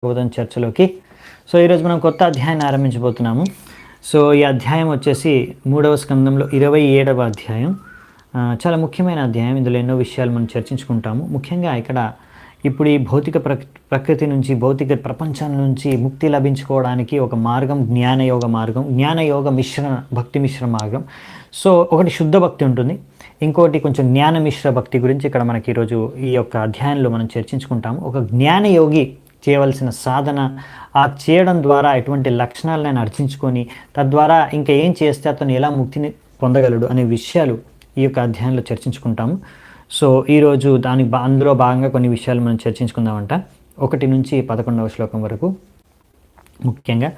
Bhagavatam చర్చలోకి. So ఈరోజు మనం కొత్త అధ్యాయాన్ని ఆరంభించబోతున్నాము. సో ఈ అధ్యాయం వచ్చేసి 3వ స్కందంలో 27వ అధ్యాయం. చాలా ముఖ్యమైన అధ్యాయం. ఇందులో ఎన్నో విషయాలు మనం చర్చించుకుంటాము. ముఖ్యంగా ఇక్కడ ఇప్పుడు ఈ భౌతిక ప్రకృతి నుంచి, భౌతిక ప్రపంచం నుంచి ముక్తి లభించుకోవడానికి ఒక మార్గం జ్ఞానయోగ మార్గం, జ్ఞానయోగ భక్తి మిశ్ర మార్గం. సో ఒకటి శుద్ధ భక్తి ఉంటుంది, ఇంకోటి కొంచెం జ్ఞాన మిశ్ర భక్తి గురించి ఇక్కడ మనకి ఈరోజు ఈ యొక్క అధ్యాయంలో మనం చర్చించుకుంటాము. ఒక జ్ఞానయోగి చేయవలసిన సాధన, ఆ చేయడం ద్వారా ఎటువంటి లక్షణాలను ఆయన అర్జించుకొని తద్వారా ఇంకా ఏం చేస్తే అతను ఎలా ముక్తిని పొందగలడు అనే విషయాలు ఈ యొక్క అధ్యాయంలో చర్చించుకుంటాము. సో ఈరోజు అందులో భాగంగా కొన్ని విషయాలు మనం చర్చించుకుందామంట. 1 నుంచి 11వ శ్లోకం వరకు ముఖ్యంగా.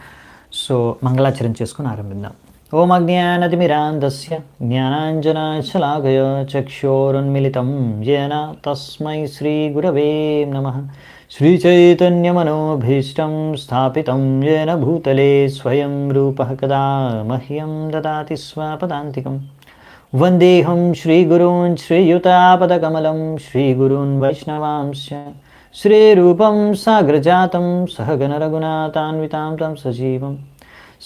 సో మంగళాచరణ చేసుకుని ఆరంభిద్దాం. ఓం అజ్ఞానతిమిరాంధస్య జ్ఞానాంజనశలాకయ చక్షోరున్మిళితం येन తస్మై శ్రీగురవే నమః. శ్రీచైతన్యమనోభీష్టం స్థాపితం येन భూతలే స్వయం రూపः కదా మహ్యం దదాతి స్వపదాంతికం. వందేహం శ్రీగురూన్ శ్రీయుతాపదకమలం శ్రీగురూన్ వైష్ణవాంశ్చ శ్రీరూపం సాగ్రజాతం సహగణ రఘునాథాన్వితాం తం సజీవం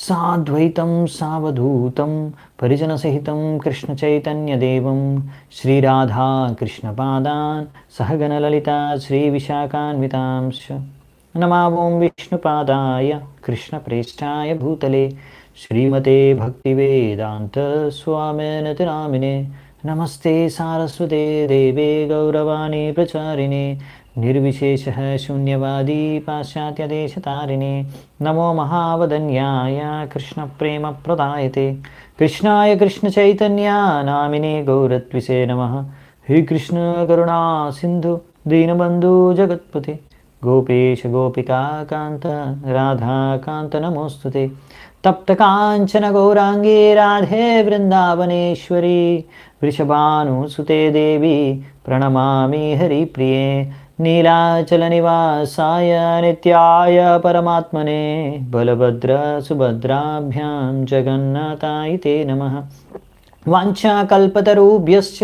సాద్వైతం సావధూతం పరిజనసహితం కృష్ణచైతన్యదేవం శ్రీరాధా కృష్ణపాదాన్ సహగణ లలితా శ్రీవిశాఖాన్వితాంశ్చ. నమామోం విష్ణుపాదాయ కృష్ణప్రేష్ఠాయ భూతలే శ్రీమతే భక్తివేదాంత స్వామినతి నామినే. నమస్తే సారస్వతే దేవే గౌరవాణి ప్రచారిణే నిర్విశేష శూన్యవాదీ పాశ్చాత్యదేశతారిణే. నమో మహావదన్యాయ కృష్ణ ప్రేమ ప్రదాయతే కృష్ణాయ కృష్ణ చైతన్య నామినే గౌరత్విసే నమః. హే కృష్ణ కరుణా సింధు దీనబంధు జగత్పతే గోపేశ గోపికా కాంత రాధాకాంత నమోస్తుతే. తప్త కాంచన గౌరాంగీ రాధే వృందావనేశ్వరి వృషభానుసుతే దేవి ప్రణమామి హరిప్రియే. నీలాచల నివాసాయ నిత్యాయ పరమాత్మనే బలభద్ర సుభద్రాభ్యాం జగన్నాథాయ తే నమః. వాంఛాకల్పతరుభ్యశ్చ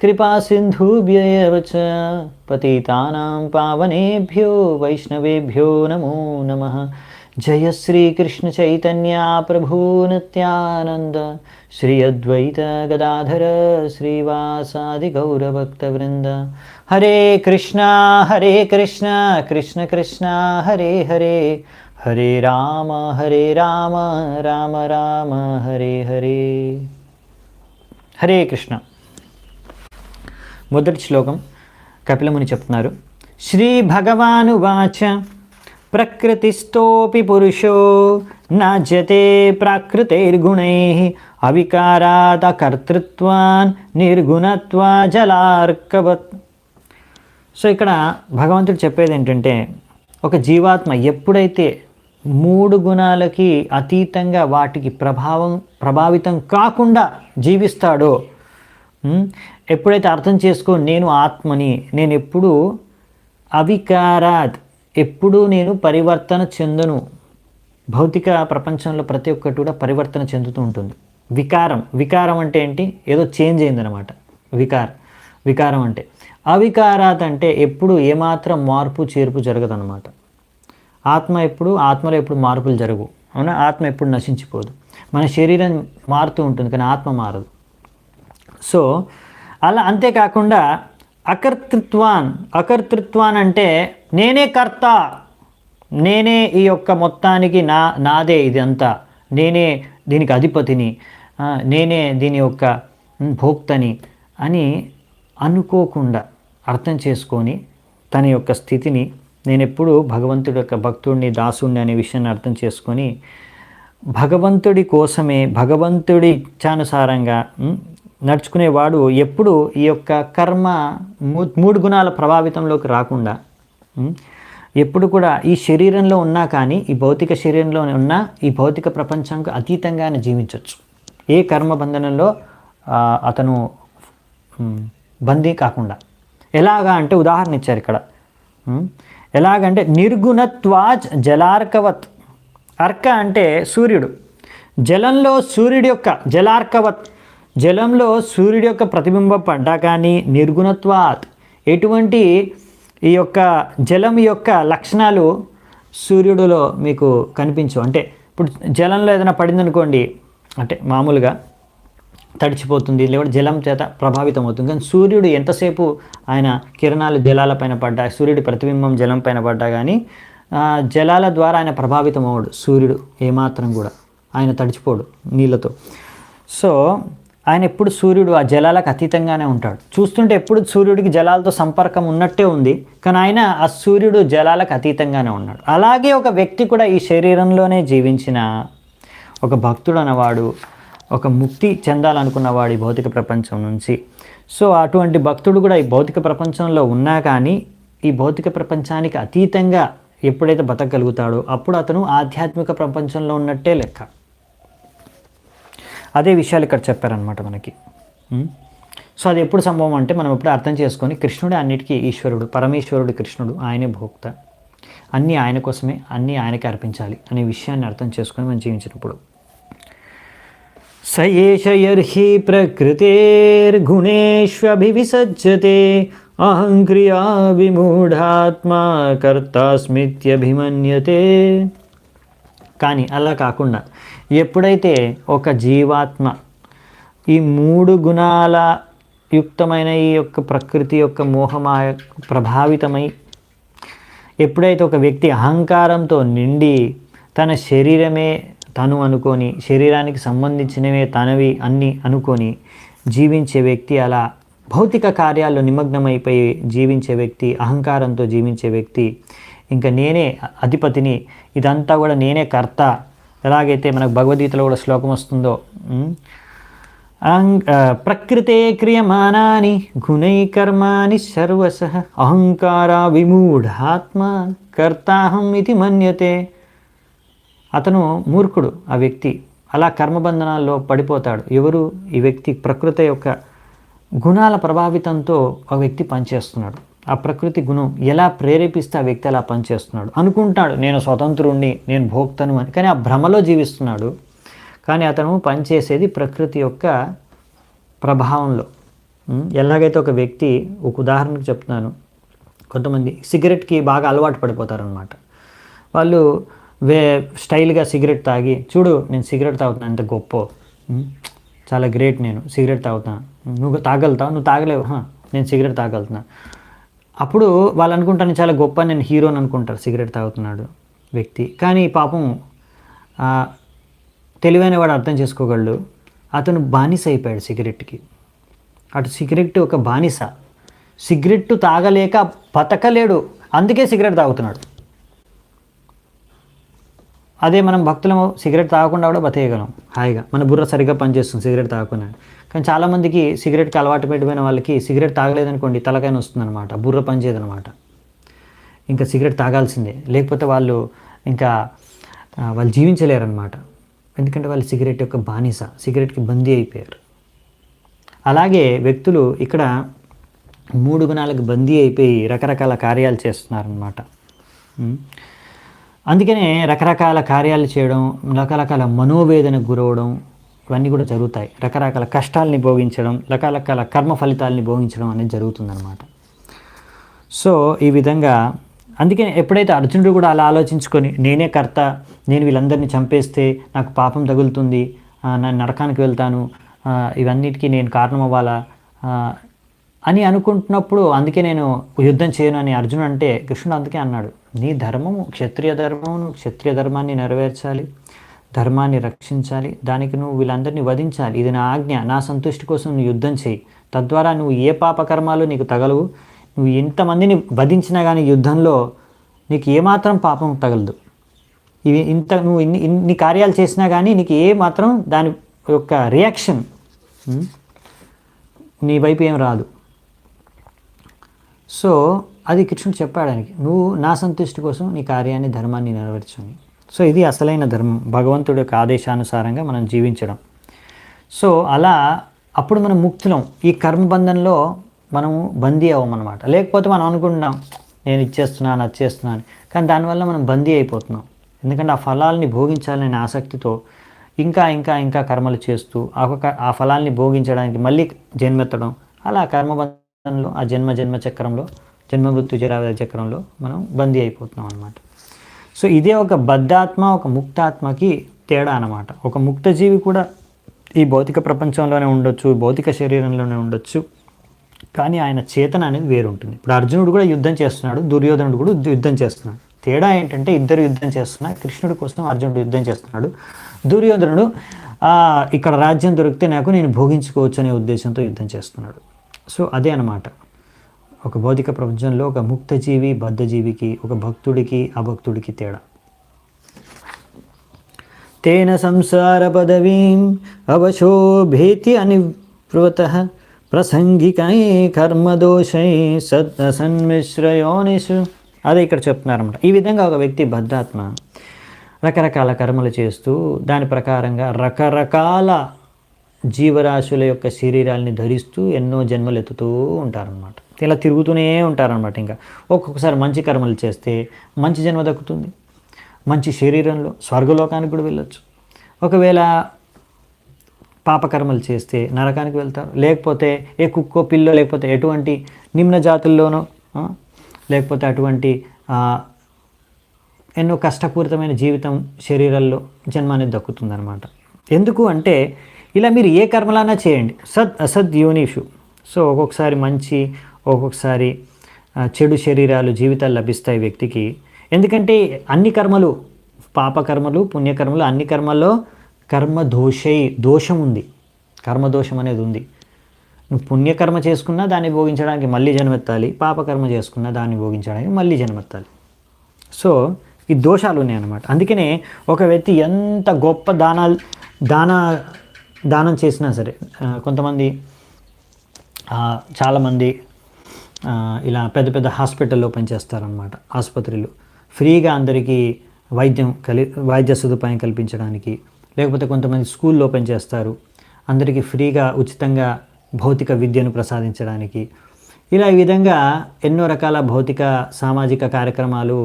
కృపా సింధుభ్యవ చ పతితానాం పావనేభ్యో వైష్ణవేభ్యో నమో నమః. జయ శ్రీకృష్ణ చైతన్య ప్రభు నిత్యానంద శ్రీ అద్వైత గదాధర శ్రీవాసాది గౌరభక్తవృంద. హరే కృష్ణ కృష్ణ కృష్ణ హరే హరే హరే రామ రామ రామ హరే హరే. హరే కృష్ణ. మొదటి శ్లోకం కపిలముని చెప్తున్నారు. శ్రీ భగవానువాచ ప్రకృతిస్థోపి పురుషో నాజ్యతే ప్రాకృతైర్గుణైః అవికారాత్ అకర్తృత్వాన్ నిర్గుణత్వా జలార్కవత్. సో ఇక్కడ భగవంతుడు చెప్పేది ఏంటంటే, ఒక జీవాత్మ ఎప్పుడైతే 3 గుణాలకి అతీతంగా వాటికి ప్రభావితం కాకుండా జీవిస్తాడో, ఎప్పుడైతే అర్థం చేసుకో నేను ఆత్మని, నేను ఎప్పుడు అవికారాత్, ఎప్పుడూ నేను పరివర్తన చెందను. భౌతిక ప్రపంచంలో ప్రతి ఒక్కటి కూడా పరివర్తన చెందుతూ ఉంటుంది. వికారం అంటే ఏంటి? ఏదో చేంజ్ అయిందనమాట. వికారం అంటే. అవికారాత్ అంటే ఎప్పుడు ఏమాత్రం మార్పు చేర్పు జరగదన్నమాట. ఆత్మలో ఎప్పుడు మార్పులు జరగవు, అవునా? ఆత్మ ఎప్పుడు నశించిపోదు. మన శరీరం మారుతూ ఉంటుంది కానీ ఆత్మ మారదు. సో అలా. అంతేకాకుండా అకర్తృత్వాన్ అంటే నేనే కర్త, నేనే ఈ యొక్క మొత్తానికి నాదే ఇదంతా, నేనే దీనికి అధిపతిని, నేనే దీని యొక్క భోక్తని అని అనుకోకుండా అర్థం చేసుకొని తన యొక్క స్థితిని, నేను ఎప్పుడు భగవంతుడి యొక్క భక్తుడిని, దాసుడిని అనే విషయాన్ని అర్థం చేసుకొని భగవంతుడి కోసమే, భగవంతుడి ఇచ్ఛానుసారంగా నడుచుకునేవాడు ఎప్పుడు ఈ యొక్క కర్మ 3 గుణాల ప్రభావితంలోకి రాకుండా, ఎప్పుడు కూడా ఈ శరీరంలో ఉన్నా కానీ, ఈ భౌతిక శరీరంలో ఉన్నా ఈ భౌతిక ప్రపంచానికి అతీతంగానే జీవించవచ్చు. ఏ కర్మ బంధనంలో అతను బందీ కాకుండా. ఎలాగా అంటే ఉదాహరణ ఇచ్చారు ఇక్కడ. ఎలాగంటే నిర్గుణత్వా జలార్కవత్. అర్క అంటే సూర్యుడు. జలంలో సూర్యుడి యొక్క జలార్కవత్, జలంలో సూర్యుడి యొక్క ప్రతిబింబం పడ్డా కానీ నిర్గుణత్వాత్, ఎటువంటి ఈ యొక్క జలం యొక్క లక్షణాలు సూర్యుడిలో మీకు కనిపించవు. అంటే ఇప్పుడు జలంలో ఏదైనా పడిందనుకోండి, అంటే మామూలుగా తడిచిపోతుంది, లేదా జలం చేత ప్రభావితం అవుతుంది. కానీ సూర్యుడు ఎంతసేపు ఆయన కిరణాలు జలాలపైన పడ్డా, సూర్యుడి ప్రతిబింబం జలం పైన పడ్డా కానీ జలాల ద్వారా ఆయన ప్రభావితం అవ్వడు. సూర్యుడు ఏమాత్రం కూడా ఆయన తడిచిపోడు నీళ్ళతో. సో ఆయన ఎప్పుడు సూర్యుడు ఆ జలాలకు అతీతంగానే ఉంటాడు. చూస్తుంటే ఎప్పుడు సూర్యుడికి జలాలతో సంపర్కం ఉన్నట్టే ఉంది, కానీ ఆయన ఆ సూర్యుడు జలాలకు అతీతంగానే ఉన్నాడు. అలాగే ఒక వ్యక్తి కూడా ఈ శరీరంలోనే జీవించిన ఒక భక్తుడు అన్నవాడు, ఒక ముక్తి చెందాలనుకున్నవాడు ఈ భౌతిక ప్రపంచం నుంచి. సో అటువంటి భక్తుడు కూడా ఈ భౌతిక ప్రపంచంలో ఉన్నా కానీ ఈ భౌతిక ప్రపంచానికి అతీతంగా ఎప్పుడైతే బతకగలుగుతాడో అప్పుడు అతను ఆధ్యాత్మిక ప్రపంచంలో ఉన్నట్టే లెక్క. అదే విషయాలు ఇక్కడ చెప్పారనమాట మనకి. సో అది ఎప్పుడు సంభవం అంటే మనం ఎప్పుడు అర్థం చేసుకొని కృష్ణుడే అన్నిటికీ ఈశ్వరుడు, పరమేశ్వరుడు కృష్ణుడు, ఆయనే భోక్త, అన్నీ ఆయన కోసమే, అన్నీ ఆయనకే అర్పించాలి అనే విషయాన్ని అర్థం చేసుకొని మనం జీవించినప్పుడు స ఏష యర్హి ప్రకృతేర్గుణేష్వభివిసజ్జతే అహంక్రియా విమూఢాత్మా కర్తాస్మిత్యభిమన్యతే. కానీ అలా కాకుండా ఎప్పుడైతే ఒక జీవాత్మ ఈ 3 గుణాల యుక్తమైన ఈ యొక్క ప్రకృతి యొక్క మోహమాయ ప్రభావితమై ఎప్పుడైతే ఒక వ్యక్తి అహంకారంతో నిండి తన శరీరమే తను అనుకొని, శరీరానికి సంబంధించినవే తనవి అన్నీ అనుకొని జీవించే వ్యక్తి, అలా భౌతిక కార్యాల్లో నిమగ్నమైపోయి జీవించే వ్యక్తి, అహంకారంతో జీవించే వ్యక్తి, ఇంకా నేనే అధిపతిని, ఇదంతా కూడా నేనే కర్త, ఎలాగైతే మనకు భగవద్గీతలో కూడా శ్లోకం వస్తుందో, ప్రకృతే క్రియమానాని గుణై కర్మాని సర్వశః అహంకారా విమూఢాత్మ కర్తాహం ఇది మన్యతే. అతను మూర్ఖుడు, ఆ వ్యక్తి అలా కర్మబంధనాల్లో పడిపోతాడు. ఎవరు? ఈ వ్యక్తి ప్రకృతి యొక్క గుణాల ప్రభావితంతో ఆ వ్యక్తి పనిచేస్తున్నాడు. ఆ ప్రకృతి గుణం ఎలా ప్రేరేపిస్తే ఆ వ్యక్తి అలా పనిచేస్తున్నాడు. అనుకుంటాడు నేను స్వతంత్రుణ్ణి, నేను భోక్తను అని, కానీ ఆ భ్రమలో జీవిస్తున్నాడు. కానీ అతను పనిచేసేది ప్రకృతి యొక్క ప్రభావంలో. ఎలాగైతే ఒక వ్యక్తి, ఒక ఉదాహరణకు చెప్తున్నాను, కొంతమంది సిగరెట్కి బాగా అలవాటు పడిపోతారనమాట. వాళ్ళు స్టైల్గా సిగరెట్ తాగి, చూడు నేను సిగరెట్ తాగుతున్నాను, ఎంత గొప్ప, చాలా గ్రేట్, నేను సిగరెట్ తాగుతాను, నువ్వు తాగలుగుతావు, నువ్వు తాగలేవు, నేను సిగరెట్ తాగలుగుతున్నా. అప్పుడు వాళ్ళు అనుకుంటాను చాలా గొప్ప, నేను హీరోని అనుకుంటారు సిగరెట్ తాగుతున్నాడు వ్యక్తి. కానీ పాపం తెలివైన వాడు అర్థం చేసుకోగలడు, అతను బానిస అయిపోయాడు సిగరెట్కి. అటు సిగరెట్ ఒక బానిస, సిగరెట్ తాగలేక బతకలేడు, అందుకే సిగరెట్ తాగుతున్నాడు. అదే మనం భక్తులము సిగరెట్ తాగకుండా కూడా బతకగలం హాయిగా, మన బుర్ర సరిగ్గా పనిచేస్తుంది సిగరెట్ తాగకుండా. కానీ చాలామందికి సిగరెట్కి అలవాటు పెట్టిపోయిన వాళ్ళకి సిగరెట్ తాగలేదనుకోండి తలకాయ వస్తుందన్నమాట, బుర్ర పనిచేయదనమాట. ఇంకా సిగరెట్ తాగాల్సిందే, లేకపోతే వాళ్ళు జీవించలేరన్నమాట. ఎందుకంటే వాళ్ళు సిగరెట్ యొక్క బానిస, సిగరెట్కి బందీ అయిపోయారు. అలాగే వ్యక్తులు ఇక్కడ 3 గుణాలకు బందీ అయిపోయి రకరకాల కార్యాలు చేస్తున్నారన్నమాట. అందుకనే రకరకాల కార్యాలు చేయడం, రకరకాల మనోవేదనకు గురవడం, ఇవన్నీ కూడా జరుగుతాయి. రకరకాల కష్టాలని భోగించడం, రకరకాల కర్మ ఫలితాలని భోగించడం అనేది జరుగుతుందన్నమాట. సో ఈ విధంగా అందుకని ఎప్పుడైతే అర్జునుడు కూడా అలా ఆలోచించుకొని నేనే కర్త, నేను వీళ్ళందరినీ చంపేస్తే నాకు పాపం తగులుతుంది, నేను నరకానికి వెళ్తాను, ఇవన్నిటికీ నేను కారణం అవ్వాలా అని అనుకుంటున్నప్పుడు, అందుకే నేను యుద్ధం చేయను అని అర్జునుడు అంటే, కృష్ణుడు అందుకే అన్నాడు, నీ ధర్మము క్షత్రియ ధర్మము, క్షత్రియ ధర్మాన్ని నెరవేర్చాలి, ధర్మాన్ని రక్షించాలి, దానికి నువ్వు వీళ్ళందరినీ వధించాలి, ఇది నా ఆజ్ఞ, నా సంతుష్టి కోసం నువ్వు యుద్ధం చేయి, తద్వారా నువ్వు ఏ పాపకర్మాలు నీకు తగలవు, నువ్వు ఎంతమందిని వధించినా కానీ యుద్ధంలో నీకు ఏమాత్రం పాపం తగలదు, నువ్వు ఇన్ని కార్యాలు చేసినా కానీ నీకు ఏ మాత్రం దాని యొక్క రియాక్షన్ నీ వైపు ఏం రాదు. సో అది కృష్ణుడు చెప్పాడు ఆయనకి, నువ్వు నా సంతుష్టి కోసం నీ కార్యాన్ని, ధర్మాన్ని నెరవేర్చని. సో ఇది అసలైన ధర్మం, భగవంతుడి యొక్క ఆదేశానుసారంగా మనం జీవించడం. సో అలా అప్పుడు మనం ముక్తులం, ఈ కర్మబంధంలో మనము బందీ అవ్వమన్నమాట. లేకపోతే మనం అనుకుంటున్నాం నేను ఇచ్చేస్తున్నాను, వచ్చేస్తున్నాను, కానీ దానివల్ల మనం బందీ అయిపోతున్నాం. ఎందుకంటే ఆ ఫలాల్ని భోగించాలనే ఆసక్తితో ఇంకా ఇంకా ఇంకా కర్మలు చేస్తూ ఆ ఫలాల్ని భోగించడానికి మళ్ళీ జన్మెత్తడం, అలా కర్మబంధంలో ఆ జన్మ చక్రంలో, జన్మ మృత్యు జరావ్యాధి చక్రంలో మనం బందీ అయిపోతున్నాం అన్నమాట. సో ఇదే ఒక బద్ధాత్మ, ఒక ముక్తాత్మకి తేడా అన్నమాట. ఒక ముక్తజీవి కూడా ఈ భౌతిక ప్రపంచంలోనే ఉండొచ్చు, భౌతిక శరీరంలోనే ఉండొచ్చు, కానీ ఆయన చేతన అనేది వేరు ఉంటుంది. ఇప్పుడు అర్జునుడు కూడా యుద్ధం చేస్తున్నాడు, దుర్యోధనుడు కూడా యుద్ధం చేస్తున్నాడు. తేడా ఏంటంటే ఇద్దరు యుద్ధం చేస్తున్నారు. కృష్ణుడి కోసం అర్జునుడు యుద్ధం చేస్తున్నాడు, దుర్యోధనుడు ఇక్కడ రాజ్యం దొరికితే నాకు నేను భోగించుకోవచ్చు అనే ఉద్దేశంతో యుద్ధం చేస్తున్నాడు. సో అదే అన్నమాట ఒక భౌతిక ప్రపంచంలో ఒక ముక్తజీవి, బద్ధజీవికి, ఒక భక్తుడికి, అభక్తుడికి తేడా. తేన సంసార పదవీం అవశోభేతి అనివృతః ప్రసంగికై కర్మదోషై సన్మిశ్రయోనిషు. అదే ఇక్కడ చెప్తున్నారన్నమాట. ఈ విధంగా ఒక వ్యక్తి బద్ధాత్మ రకరకాల కర్మలు చేస్తూ దాని ప్రకారంగా రకరకాల జీవరాశుల యొక్క శరీరాల్ని ధరిస్తూ ఎన్నో జన్మలు ఎత్తుతూ ఉంటారనమాట. ఇలా తిరుగుతూనే ఉంటారనమాట. ఇంకా ఒక్కొక్కసారి మంచి కర్మలు చేస్తే మంచి జన్మ దక్కుతుంది, మంచి శరీరంలో స్వర్గలోకానికి కూడా వెళ్ళొచ్చు. ఒకవేళ పాపకర్మలు చేస్తే నరకానికి వెళ్తారు. లేకపోతే ఏ కుక్కో పిల్లో, లేకపోతే ఎటువంటి నిమ్న జాతుల్లోనో, లేకపోతే అటువంటి ఎన్నో కష్టపూరితమైన జీవితం శరీరాల్లో జన్మ అనేది దక్కుతుందనమాట. ఎందుకు అంటే ఇలా మీరు ఏ కర్మలన్నా చేయండి, సద్ అసద్ యోనిషు. సో ఒక్కొక్కసారి మంచి, ఒక్కొక్కసారి చెడు శరీరాలు, జీవితాలు లభిస్తాయి వ్యక్తికి. ఎందుకంటే అన్ని కర్మలు, పాపకర్మలు, పుణ్యకర్మలు, అన్ని కర్మల్లో దోషం ఉంది, కర్మదోషం అనేది ఉంది. నువ్వు పుణ్యకర్మ చేసుకున్నా దాన్ని భోగించడానికి మళ్ళీ జన్మెత్తాలి, పాపకర్మ చేసుకున్నా దాన్ని భోగించడానికి మళ్ళీ జన్మెత్తాలి. సో ఈ దోషాలు ఉన్నాయన్నమాట. అందుకనే ఒక వ్యక్తి ఎంత గొప్ప దానం చేసినా సరే, కొంతమంది చాలామంది ఇలా పెద్ద పెద్ద హాస్పిటల్లో పనిచేస్తారనమాట. ఆసుపత్రులు ఫ్రీగా అందరికీ వైద్య సదుపాయం కల్పించడానికి, లేకపోతే కొంతమంది స్కూల్లో పనిచేస్తారు, అందరికీ ఫ్రీగా ఉచితంగా భౌతిక విద్యను ప్రసాదించడానికి. ఇలా ఈ విధంగా ఎన్నో రకాల భౌతిక సామాజిక కార్యక్రమాలు,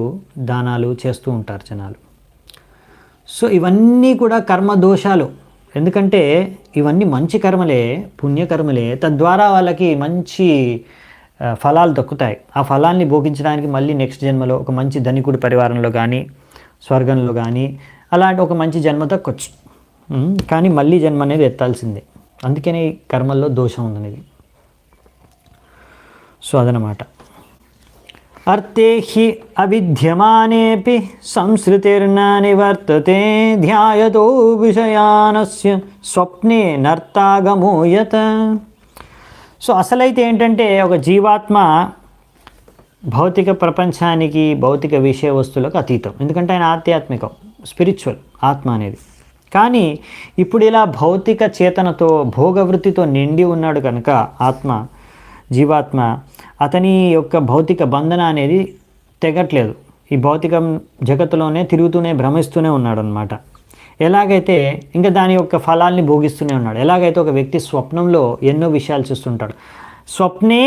దానాలు చేస్తూ ఉంటారు జనాలు. సో ఇవన్నీ కూడా కర్మ దోషాలు. ఎందుకంటే ఇవన్నీ మంచి కర్మలే, పుణ్యకర్మలే. తద్వారా వాళ్ళకి మంచి ఫలాలు దక్కుతాయి. ఆ ఫలాల్ని భోగించడానికి మళ్ళీ నెక్స్ట్ జన్మలో ఒక మంచి ధనికుడి పరివారంలో కానీ, స్వర్గంలో కానీ అలాంటి ఒక మంచి జన్మ దక్కొచ్చు. కానీ మళ్ళీ జన్మ అనేది ఎత్తాల్సిందే. అందుకనే ఈ కర్మల్లో దోషం ఉందనేది. సో అదనమాట. అర్థే హి అవిద్యమానేపి సంస్కృతిర్న నివర్తతే ధ్యాయతో విషయానస్య స్వప్నే నర్తాగమోయత. సో అసలైతే ఏంటంటే ఒక జీవాత్మ భౌతిక ప్రపంచానికి, భౌతిక విషయ వస్తువులకు అతీతం. ఎందుకంటే ఆయన ఆధ్యాత్మికం, స్పిరిచువల్ ఆత్మ అనేది. కానీ ఇప్పుడు ఇలా భౌతిక చేతనతో, భోగవృత్తితో నిండి ఉన్నాడు కనుక జీవాత్మ అతని యొక్క భౌతిక బంధన అనేది తెగట్లేదు. ఈ భౌతిక జగత్తులోనే తిరుగుతూనే భ్రమిస్తూనే ఉన్నాడు అనమాట. ఎలాగైతే ఇంకా దాని యొక్క ఫలాల్ని భోగిస్తూనే ఉన్నాడు. ఎలాగైతే ఒక వ్యక్తి స్వప్నంలో ఎన్నో విషయాలు చూస్తుంటాడు. స్వప్నే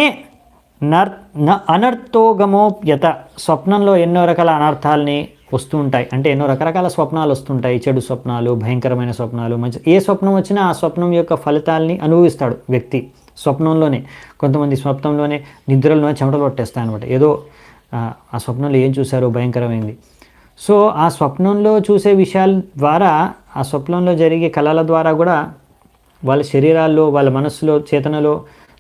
అనర్థోగమోప్యత. స్వప్నంలో ఎన్నో రకాల అనర్థాలని వస్తూ ఉంటాయి. అంటే ఎన్నో రకరకాల స్వప్నాలు వస్తుంటాయి. చెడు స్వప్నాలు, భయంకరమైన స్వప్నాలు, మంచి ఏ స్వప్నం వచ్చినా ఆ స్వప్నం యొక్క ఫలితాలని అనుభవిస్తాడు వ్యక్తి స్వప్నంలోనే. కొంతమంది స్వప్నంలోనే నిద్రలోనే చెమటలు పట్టేస్తాయి అనమాట. ఏదో ఆ స్వప్నంలో ఏం చూశారో భయంకరమైంది. సో ఆ స్వప్నంలో చూసే విషయాల ద్వారా, ఆ స్వప్నంలో జరిగే కళల ద్వారా కూడా వాళ్ళ శరీరాల్లో, వాళ్ళ మనస్సులో, చేతనలో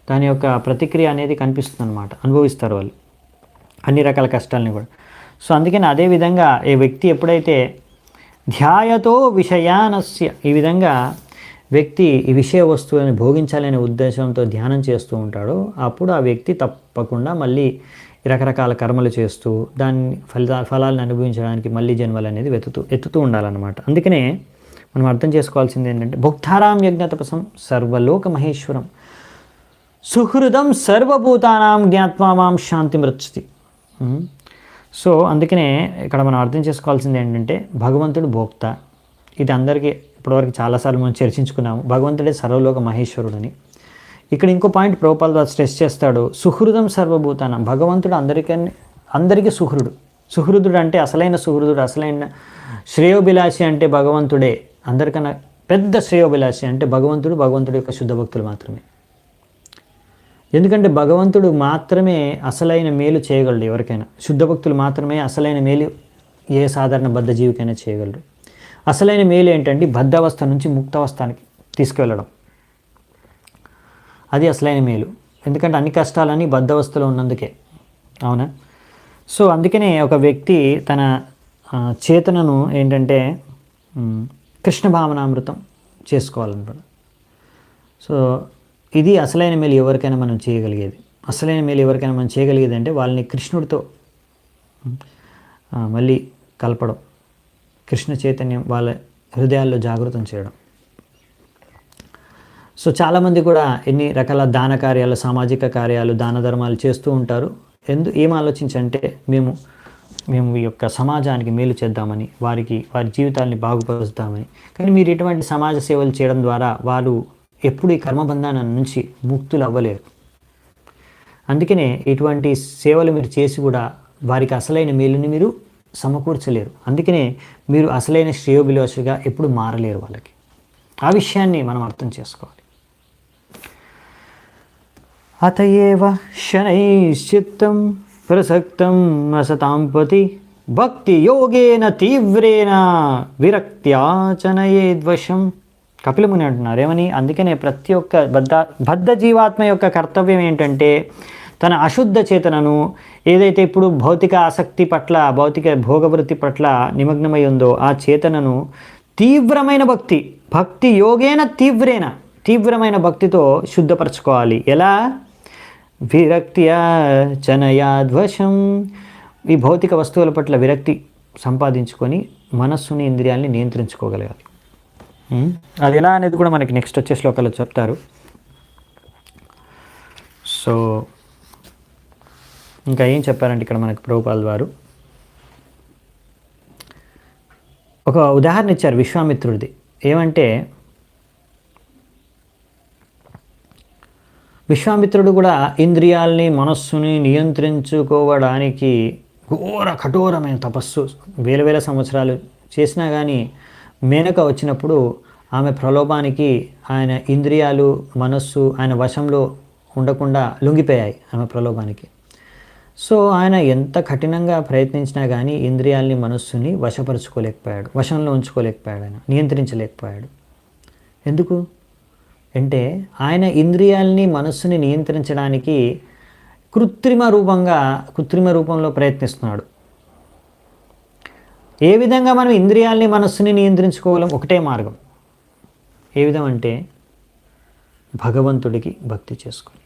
దాని యొక్క ప్రతిక్రియ అనేది కనిపిస్తుంది అనమాట. అనుభవిస్తారు వాళ్ళు అన్ని రకాల కష్టాలని కూడా. సో అందుకని అదేవిధంగా ఈ వ్యక్తి ఎప్పుడైతే ధ్యాయతో విషయానస్య, ఈ విధంగా వ్యక్తి ఈ విషయ వస్తువులను భోగించాలనే ఉద్దేశంతో ధ్యానం చేస్తూ ఉంటాడో అప్పుడు ఆ వ్యక్తి తప్పకుండా మళ్ళీ రకరకాల కర్మలు చేస్తూ దాన్ని ఫలాలను అనుభవించడానికి మళ్ళీ జన్మలు అనేది ఎత్తుతూ ఉండాలన్నమాట. అందుకనే మనం అర్థం చేసుకోవాల్సింది ఏంటంటే భుక్తారాం యజ్ఞతపసం సర్వలోక మహేశ్వరం సుహృదం సర్వభూతానాం జ్ఞాత్వా మాం శాంతి మృచ్చతి. సో అందుకనే ఇక్కడ మనం అర్థం చేసుకోవాల్సింది ఏంటంటే భగవంతుడు భోక్త. ఇది అందరికీ ఇప్పటివరకు చాలాసార్లు మనం చర్చించుకున్నాము. భగవంతుడే సర్వలోక మహేశ్వరుడని. ఇక్కడ ఇంకో పాయింట్ ప్రభుపాద స్ట్రెస్ చేస్తాడు, సుహృదం సర్వభూతానం. భగవంతుడు అందరికీ సుహృదుడు అంటే అసలైన సుహృదుడు, అసలైన శ్రేయోభిలాషి అంటే భగవంతుడే. అందరికన్నా పెద్ద శ్రేయోభిలాషి అంటే భగవంతుడి యొక్క శుద్ధ భక్తులు మాత్రమే. ఎందుకంటే భగవంతుడు మాత్రమే అసలైన మేలు చేయగలడు ఎవరికైనా. శుద్ధ భక్తులు మాత్రమే అసలైన మేలు ఏ సాధారణ బద్ధ జీవికైనా చేయగలరు. అసలైన మేలు ఏంటంటే బద్ధావస్థ నుంచి ముక్తావస్థానికి తీసుకువెళ్ళడం. అది అసలైన మేలు. ఎందుకంటే అన్ని కష్టాలని బద్ధావస్థలో ఉన్నందుకే. అవునా? సో అందుకనే ఒక వ్యక్తి తన చేతనను ఏంటంటే కృష్ణ భావనామృతం చేసుకోవాలన్నమాట. సో ఇది అసలైన మేలు ఎవరికైనా మనం చేయగలిగేది. అసలైన మేలు ఎవరికైనా మనం చేయగలిగేది అంటే వాళ్ళని కృష్ణుడితో మళ్ళీ కలపడం, కృష్ణ చైతన్యం వాళ్ళ హృదయాల్లో జాగృతం చేయడం. సో చాలామంది కూడా ఎన్ని రకాల దాన కార్యాలు, సామాజిక కార్యాలు, దాన ధర్మాలు చేస్తూ ఉంటారు. ఏం ఆలోచించంటే మేము ఈ యొక్క సమాజానికి మేలు చేద్దామని, వారి జీవితాన్ని బాగుపరుస్తామని. కానీ మీరు ఇటువంటి సమాజ సేవలు చేయడం ద్వారా వారు ఎప్పుడు ఈ కర్మబంధాల నుంచి ముక్తులు అవ్వలేరు. అందుకనే ఇటువంటి సేవలు మీరు చేసి కూడా వారికి అసలైన మేలుని మీరు సమకూర్చలేరు. అందుకనే మీరు అసలైన శ్రేయోభిలాషిగా ఎప్పుడు మారలేరు వాళ్ళకి. ఆ విషయాన్ని మనం అర్థం చేసుకోవాలి. అతయేవ శనైశ్చిత్తం ప్రసక్తం అసతాంపతి భక్తి యోగేన తీవ్రేణ విరక్త్యాచనయేద్వశం. కపిలముని అంటున్నారు ఏమని? అందుకనే ప్రతి ఒక్క బద్ధ జీవాత్మ యొక్క కర్తవ్యం ఏంటంటే తన అశుద్ధ చేతనను ఏదైతే ఇప్పుడు భౌతిక ఆసక్తి పట్ల, భౌతిక భోగవృత్తి పట్ల నిమగ్నమై ఉందో ఆ చేతనను తీవ్రమైన భక్తి యోగేన తీవ్రమైన భక్తితో శుద్ధపరచుకోవాలి. ఎలా? విరక్త్యా చనయాద్వశం. ఈ భౌతిక వస్తువుల పట్ల విరక్తి సంపాదించుకొని మనస్సుని, ఇంద్రియాలని నియంత్రించుకోగలగాలి. అది ఎలా అనేది కూడా మనకి నెక్స్ట్ వచ్చే శ్లోకాల్లో చెప్తారు. సో ఇంకా ఏం చెప్పారంటే ఇక్కడ మనకి ప్రభుపాల్ వారు ఒక ఉదాహరణ ఇచ్చారు విశ్వామిత్రుడిది. ఏమంటే విశ్వామిత్రుడు కూడా ఇంద్రియాలని, మనస్సుని నియంత్రించుకోవడానికి కఠోరమైన తపస్సు వేల సంవత్సరాలు చేసినా కానీ మేనక వచ్చినప్పుడు ఆమె ప్రలోభానికి ఆయన ఇంద్రియాలు, మనస్సు ఆయన వశంలో ఉండకుండా లొంగిపోయాయి ఆమె ప్రలోభానికి. సో ఆయన ఎంత కఠినంగా ప్రయత్నించినా కానీ ఇంద్రియాలని, మనస్సుని వశపరుచుకోలేకపోయాడు, వశంలో ఉంచుకోలేకపోయాడు, ఆయన నియంత్రించలేకపోయాడు. ఎందుకు అంటే ఆయన ఇంద్రియాలని, మనస్సుని నియంత్రించడానికి కృత్రిమ రూపంలో ప్రయత్నిస్తున్నాడు. ఏ విధంగా మనం ఇంద్రియాలని, మనస్సుని నియంత్రించుకోగలం? ఒకటే మార్గం. ఏ విధం అంటే భగవంతుడికి భక్తి చేసుకొని,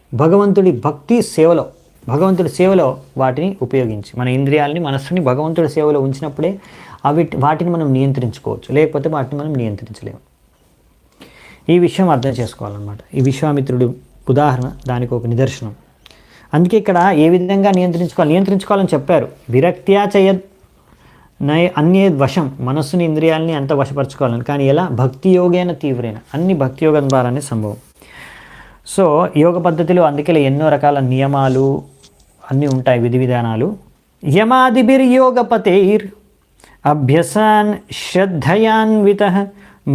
భగవంతుడి సేవలో వాటిని ఉపయోగించి మన ఇంద్రియాలని, మనస్సుని భగవంతుడి సేవలో ఉంచినప్పుడే వాటిని మనం నియంత్రించుకోవచ్చు, లేకపోతే వాటిని మనం నియంత్రించలేము. ఈ విషయం అర్థం చేసుకోవాలన్నమాట. ఈ విశ్వామిత్రుడి ఉదాహరణ దానికి ఒక నిదర్శనం. అందుకే ఇక్కడ ఏ విధంగా నియంత్రించుకోవాలని చెప్పారు. విరక్త్యా చేయద్ అన్యే వశం, మనస్సుని, ఇంద్రియాలని అంత వశపరచుకోవాలని. కానీ ఎలా? భక్తి యోగేన తీవ్రేణ, అన్ని భక్తి యోగం ద్వారానే సంభవం. సో యోగ పద్ధతిలో అందుకే ఎన్నో రకాల నియమాలు అన్నీ ఉంటాయి, విధి విధానాలు. యమాదిభిర్యోగపతైర్ అభ్యసాన్ శ్రద్ధయాన్వితః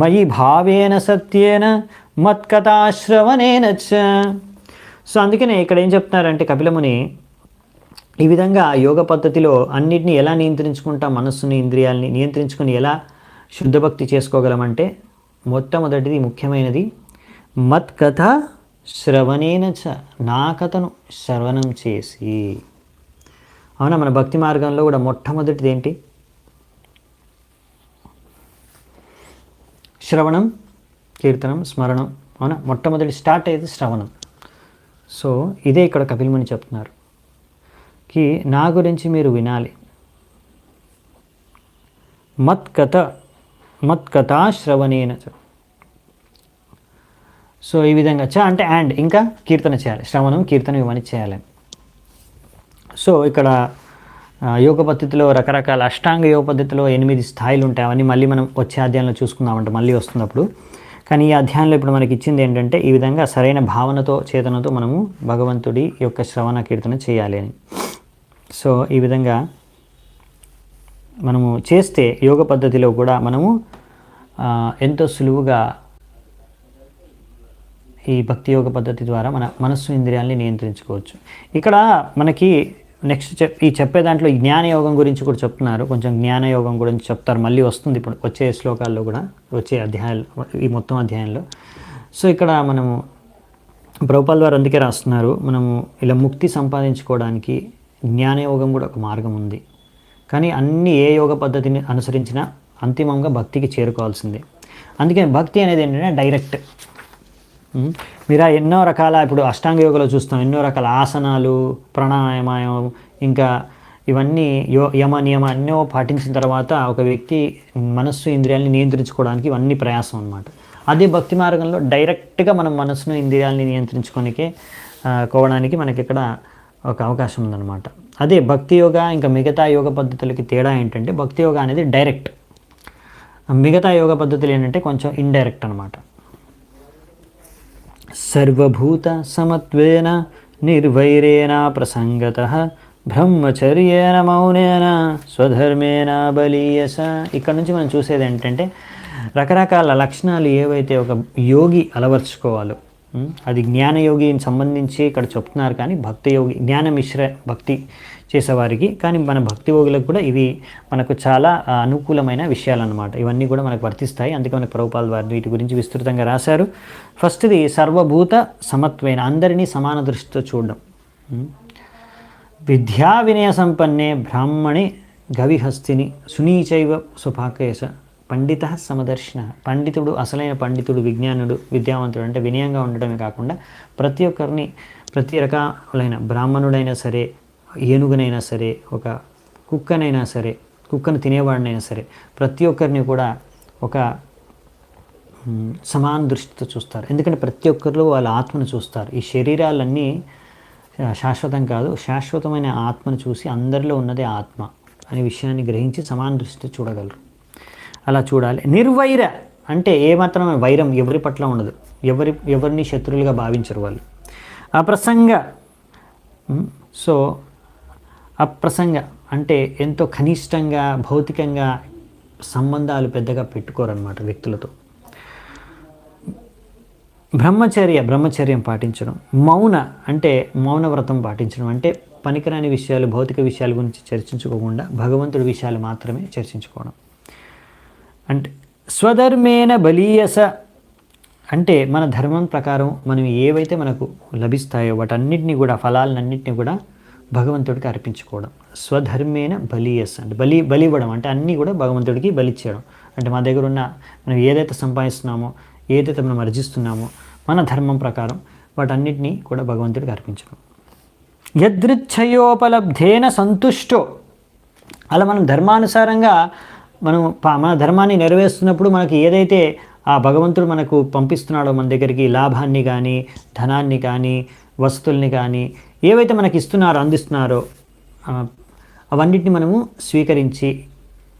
మయి భావేన సత్యేన మత్కథాశ్రవణేన చ. సో అందుకనే ఇక్కడ ఏం చెప్తున్నారంటే కపిలముని, ఈ విధంగా యోగ పద్ధతిలో అన్నిటిని ఎలా నియంత్రించుకుంటాం, మనస్సుని, ఇంద్రియాలని నియంత్రించుకుని ఎలా శుద్ధభక్తి చేసుకోగలమంటే మొట్టమొదటిది, ముఖ్యమైనది మత్కథ శ్రవణేన చ, నా కథను శ్రవణం చేసి. అవునా? మన భక్తి మార్గంలో కూడా మొట్టమొదటిది ఏంటి? శ్రవణం, కీర్తనం, స్మరణం. అవునా? మొట్టమొదటి స్టార్ట్ అయ్యేది శ్రవణం. సో ఇదే ఇక్కడ కపిలముని చెప్తున్నారు కి నా గురించి మీరు వినాలి. మత్కథ శ్రవణేన చ. సో ఈ విధంగా అంటే అండ్ ఇంకా కీర్తన చేయాలి, శ్రవణం, కీర్తన ఇవన్నీ చేయాలి. సో ఇక్కడ యోగ పద్ధతిలో రకరకాల అష్టాంగ యోగ పద్ధతిలో 8 స్థాయిలు ఉంటాయి. అవన్నీ మళ్ళీ మనం వచ్చే అధ్యాయంలో చూసుకుందామంటే మళ్ళీ వస్తున్నప్పుడు. కానీ ఈ అధ్యాయంలో ఇప్పుడు మనకి ఇచ్చింది ఏంటంటే ఈ విధంగా సరైన భావనతో, చేతనతో మనము భగవంతుడి యొక్క శ్రవణ కీర్తన చేయాలి అని. సో ఈ విధంగా మనము చేస్తే యోగ పద్ధతిలో కూడా మనము ఎంతో సులువుగా ఈ భక్తి యోగ పద్ధతి ద్వారా మన మనస్సు, ఇంద్రియాలని నియంత్రించుకోవచ్చు. ఇక్కడ మనకి నెక్స్ట్ ఈ చెప్పే దాంట్లో జ్ఞానయోగం గురించి కూడా చెప్తున్నారు. కొంచెం జ్ఞానయోగం గురించి చెప్తారు, మళ్ళీ వస్తుంది ఇప్పుడు వచ్చే శ్లోకాల్లో కూడా, వచ్చే అధ్యాయాలు, ఈ మొత్తం అధ్యాయంలో. సో ఇక్కడ మనము ప్రభుపాల్ వారు అందుకే రాస్తున్నారు, మనము ఇలా ముక్తి సంపాదించుకోవడానికి జ్ఞానయోగం కూడా ఒక మార్గం ఉంది. కానీ అన్ని ఏ యోగ పద్ధతిని అనుసరించినా అంతిమంగా భక్తికి చేరుకోవాల్సిందే. అందుకని భక్తి అనేది ఏంటంటే డైరెక్ట్. మీరు ఎన్నో రకాల, ఇప్పుడు అష్టాంగ యోగలో చూస్తాం, ఎన్నో రకాల ఆసనాలు, ప్రాణాయామం, ఇంకా ఇవన్నీ యమ నియమ ఎన్నో పాటించిన తర్వాత ఒక వ్యక్తి మనస్సు ఇంద్రియాలని నియంత్రించుకోవడానికి ఇవన్నీ ప్రయాసం అనమాట. అదే భక్తి మార్గంలో డైరెక్ట్గా మనం మనస్సును ఇంద్రియాలని కోవడానికి మనకి ఇక్కడ ఒక అవకాశం ఉందన్నమాట. అదే భక్తి యోగ ఇంకా మిగతా యోగ పద్ధతులకి తేడా ఏంటంటే, భక్తి యోగ అనేది డైరెక్ట్, మిగతా యోగ పద్ధతులు ఏంటంటే కొంచెం ఇండైరెక్ట్ అనమాట. సర్వభూత సమత్వేన నిర్వైరేణ ప్రసంగతః బ్రహ్మచర్యేణ మౌనేన స్వధర్మేణ బలీయస. ఇక్కడ నుంచి మనం చూసేది ఏంటంటే రకరకాల లక్షణాలు ఏవైతే ఒక యోగి అలవర్చుకోవాలో, అది జ్ఞానయోగికి సంబంధించి ఇక్కడ చెప్తున్నారు. కానీ భక్తి యోగి, జ్ఞాన మిశ్ర భక్తి చేసేవారికి, కానీ మన భక్తి యోగులకు కూడా ఇవి మనకు చాలా అనుకూలమైన విషయాలు అన్నమాట. ఇవన్నీ కూడా మనకు వర్తిస్తాయి. అందుకే మనకు ప్రభుపాల్ వారు వీటి గురించి విస్తృతంగా రాశారు. ఫస్ట్ది సర్వభూత సమత్వేన, అందరినీ సమాన దృష్టితో చూడడం. విద్యా వినయ సంపన్నే బ్రాహ్మణి గవిహస్తిని సునీచైవ సుపాకేశ పండిత సమదర్శన. పండితుడు, అసలైన పండితుడు, విజ్ఞానుడు, విద్యావంతుడు అంటే వినయంగా ఉండడమే కాకుండా ప్రతి ఒక్కరిని, ప్రతి రకాలైన బ్రాహ్మణుడైనా సరే, ఏనుగునైనా సరే, ఒక కుక్కనైనా సరే, కుక్కను తినేవాడినైనా సరే, ప్రతి ఒక్కరిని కూడా ఒక సమాన దృష్టితో చూస్తారు. ఎందుకంటే ప్రతి ఒక్కరిలో వాళ్ళ ఆత్మను చూస్తారు. ఈ శరీరాలన్నీ శాశ్వతం కాదు, శాశ్వతమైన ఆత్మను చూసి అందరిలో ఉన్నదే ఆత్మ అనే విషయాన్ని గ్రహించి సమాన దృష్టితో చూడగలరు. అలా చూడాలి. నిర్వైర అంటే ఏమాత్రం వైరం ఎవరి పట్ల ఉండదు, ఎవరిని శత్రువులుగా భావించరు వాళ్ళు. అప్రసంగ, సో అప్రసంగ అంటే ఎంతో కనిష్టంగా, భౌతికంగా సంబంధాలు పెద్దగా పెట్టుకోరన్నమాట వ్యక్తులతో. బ్రహ్మచర్యం పాటించడం. మౌన అంటే మౌనవ్రతం పాటించడం, అంటే పనికిరాని విషయాలు, భౌతిక విషయాల గురించి చర్చించుకోకుండా భగవంతుడి విషయాలు మాత్రమే చర్చించుకోవడం. అంటే స్వధర్మేణ బలీయస అంటే మన ధర్మం ప్రకారం మనం ఏవైతే మనకు లభిస్తాయో వాటన్నిటిని కూడా, ఫలాలన్నింటినీ కూడా భగవంతుడికి అర్పించుకోవడం. స్వధర్మేణ బలీయస అంటే బలి ఇవ్వడం, అంటే అన్నీ కూడా భగవంతుడికి బలిచ్చేయడం. అంటే మా దగ్గర ఉన్న మనం ఏదైతే సంపాదిస్తున్నామో, ఏదైతే మనం అర్జిస్తున్నామో మన ధర్మం ప్రకారం వాటన్నిటినీ కూడా భగవంతుడికి అర్పించడం. యదృచ్ఛయోపలబ్ధేన సంతుష్టో, అలా మనం ధర్మానుసారంగా మన ధర్మాన్ని నెరవేరుస్తున్నప్పుడు మనకి ఏదైతే ఆ భగవంతుడు మనకు పంపిస్తున్నాడో మన దగ్గరికి, లాభాన్ని కానీ, ధనాన్ని కానీ, వస్తువుల్ని కానీ, ఏవైతే మనకి ఇస్తున్నారో, అందిస్తున్నారో అవన్నిటిని మనము స్వీకరించి,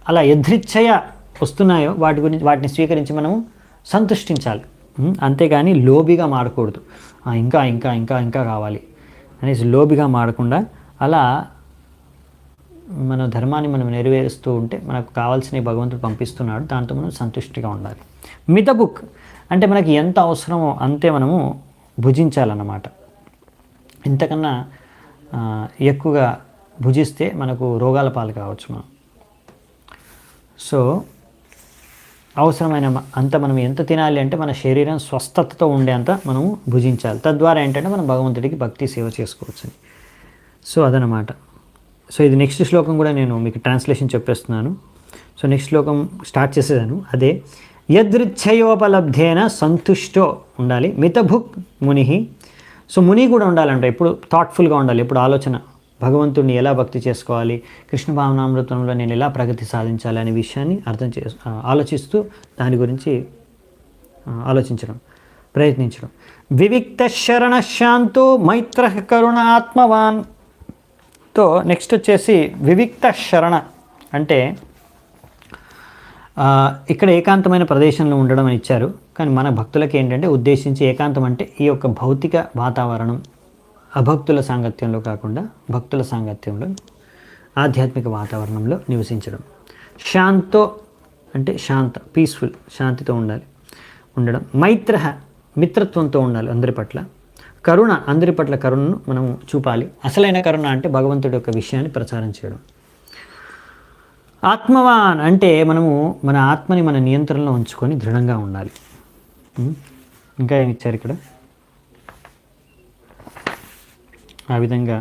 అలా యదృచ్ఛయ వస్తున్నాయో వాటిని స్వీకరించి మనము సంతుష్టించాలి. అంతేగాని లోబిగా మారకూడదు. ఇంకా ఇంకా ఇంకా ఇంకా కావాలి అనేసి లోబిగా మారకుండా అలా మన ధర్మాన్ని మనం నెరవేరుస్తూ ఉంటే మనకు కావాల్సిన భగవంతుడు పంపిస్తున్నాడు, దాంతో మనం సంతుష్టిగా ఉండాలి. మితబుక్ అంటే మనకి ఎంత అవసరమో అంతే మనము భుజించాలన్నమాట. ఇంతకన్నా ఎక్కువగా భుజిస్తే మనకు రోగాల పాలు కావచ్చు మనం. సో అవసరమైన అంత మనం ఎంత తినాలి అంటే మన శరీరం స్వస్థతతో ఉండేంత మనము భుజించాలి. తద్వారా ఏంటంటే మనం భగవంతుడికి భక్తి సేవ చేసుకోవచ్చు. సో అదనమాట. సో ఇది నెక్స్ట్ శ్లోకం కూడా నేను మీకు ట్రాన్స్లేషన్ చెప్పేస్తున్నాను. సో నెక్స్ట్ శ్లోకం స్టార్ట్ చేసేదాను. అదే యదృచ్ఛయోపలబ్ధేన సంతుష్టో ఉండాలి. మితభుక్ ముని. సో ముని కూడా ఉండాలంట, ఎప్పుడు థాట్ఫుల్గా ఉండాలి, ఎప్పుడు ఆలోచన, భగవంతుడిని ఎలా భక్తి చేసుకోవాలి, కృష్ణ భావనామృతంలో నేను ఎలా ప్రగతి సాధించాలి అనే విషయాన్ని ఆలోచిస్తూ దాని గురించి ఆలోచించడం, ప్రయత్నించడం. వివిక్త శరణ శాంతో మైత్ర కరుణ ఆత్మవాన్. తో నెక్స్ట్ వచ్చేసి వివిక్త శరణ అంటే ఇక్కడ ఏకాంతమైన ప్రదేశంలో ఉండడం అని ఇచ్చారు. కానీ మన భక్తులకి ఏంటంటే ఉద్దేశించి ఏకాంతం అంటే ఈ యొక్క భౌతిక వాతావరణం, అభక్తుల సాంగత్యంలో కాకుండా భక్తుల సాంగత్యంలో, ఆధ్యాత్మిక వాతావరణంలో నివసించడం. శాంతో అంటే శాంత, పీస్ఫుల్, శాంతితో ఉండడం. మైత్ర మిత్రత్వంతో ఉండాలి అందరి పట్ల. కరుణ, అందరి పట్ల కరుణను మనం చూపాలి. అసలైన కరుణ అంటే భగవంతుడి యొక్క విషయాన్ని ప్రచారం చేయడం. ఆత్మవాన్ అంటే మనము మన ఆత్మని మన నియంత్రణలో ఉంచుకొని దృఢంగా ఉండాలి. ఇంకా ఏమి ఇచ్చారు ఇక్కడ ఆ విధంగా.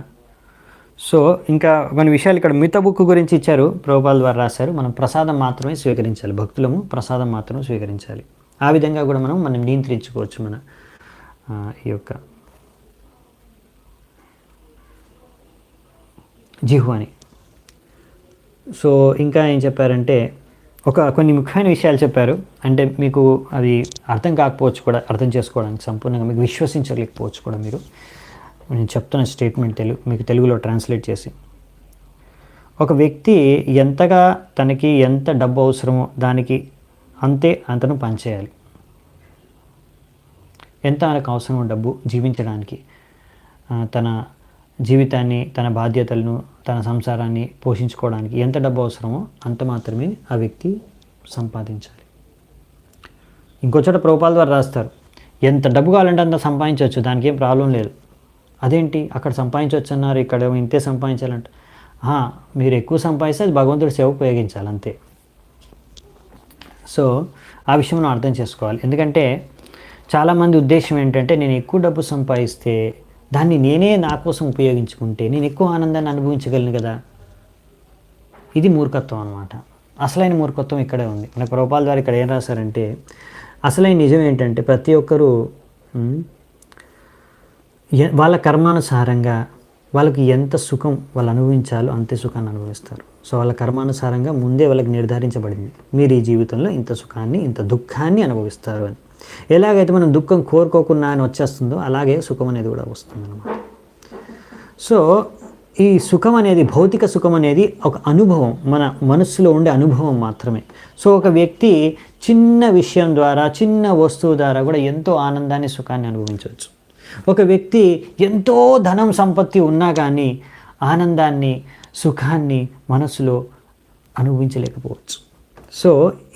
సో ఇంకా కొన్ని విషయాలు ఇక్కడ మిగతా బుక్ గురించి ఇచ్చారు, ప్రభుపాల ద్వారా రాశారు. మనం ప్రసాదం మాత్రమే స్వీకరించాలి, భక్తులము ప్రసాదం మాత్రమే స్వీకరించాలి. ఆ విధంగా కూడా మనం నియంత్రించుకోవచ్చు మన ఈ యొక్క జిహ్వాని. సో ఇంకా ఏం చెప్పారంటే కొన్ని ముఖ్యమైన విషయాలు చెప్పారు. అంటే మీకు అది అర్థం కాకపోవచ్చు కూడా, అర్థం చేసుకోవడానికి సంపూర్ణంగా మీకు విశ్వసించలేకపోవచ్చు కూడా. నేను చెప్తున్న స్టేట్మెంట్ మీకు తెలుగులో ట్రాన్స్లేట్ చేసి, ఒక వ్యక్తి ఎంతగా తనకి ఎంత డబ్బు అవసరమో దానికి అంతను పనిచేయాలి. ఎంత మనకు అవసరమో డబ్బు జీవించడానికి, తన జీవితాన్ని, తన బాధ్యతలను, తన సంసారాన్ని పోషించుకోవడానికి ఎంత డబ్బు అవసరమో అంత మాత్రమే ఆ వ్యక్తి సంపాదించాలి. ఇంకొచ్చట ప్రభుపాల ద్వారా రాస్తారు, ఎంత డబ్బు కావాలంటే అంత సంపాదించవచ్చు, దానికి ఏం ప్రాబ్లం లేదు. అదేంటి అక్కడ సంపాదించవచ్చు అన్నారు, ఇక్కడ ఇంతే సంపాదించాలంట. మీరు ఎక్కువ సంపాదిస్తే అది భగవంతుడి సేవ ఉపయోగించాలి అంతే. సో ఆ విషయం మనం అర్థం చేసుకోవాలి. ఎందుకంటే చాలామంది ఉద్దేశం ఏంటంటే, నేను ఎక్కువ డబ్బు సంపాదిస్తే దాన్ని నేనే నా కోసం ఉపయోగించుకుంటే నేను ఎక్కువ ఆనందాన్ని అనుభవించగలను కదా. ఇది మూర్ఖత్వం అన్నమాట. అసలైన మూర్ఖత్వం ఇక్కడే ఉంది. మన ప్రభుపాల ద్వారా ఇక్కడ ఏం రాశారంటే, అసలైన నిజం ఏంటంటే ప్రతి ఒక్కరూ వాళ్ళ కర్మానుసారంగా వాళ్ళకి ఎంత సుఖం వాళ్ళు అనుభవించాలో అంతే సుఖాన్ని అనుభవిస్తారు. సో వాళ్ళ కర్మానుసారంగా ముందే వాళ్ళకి నిర్ధారించబడింది, మీరు ఈ జీవితంలో ఇంత సుఖాన్ని ఇంత దుఃఖాన్ని అనుభవిస్తారు అని. ఎలాగైతే మనం దుఃఖం కోరుకోకుండా అని వచ్చేస్తుందో అలాగే సుఖం అనేది కూడా వస్తుంది అన్నమాట. సో ఈ సుఖం అనేది, భౌతిక సుఖం అనేది ఒక అనుభవం, మన మనస్సులో ఉండే అనుభవం మాత్రమే. సో ఒక వ్యక్తి చిన్న విషయం ద్వారా, చిన్న వస్తువు ద్వారా కూడా ఎంతో ఆనందాన్ని, సుఖాన్ని అనుభవించవచ్చు. ఒక వ్యక్తి ఎంతో ధనం, సంపత్తి ఉన్నా కానీ ఆనందాన్ని, సుఖాన్ని మనసులో అనుభవించలేకపోవచ్చు. సో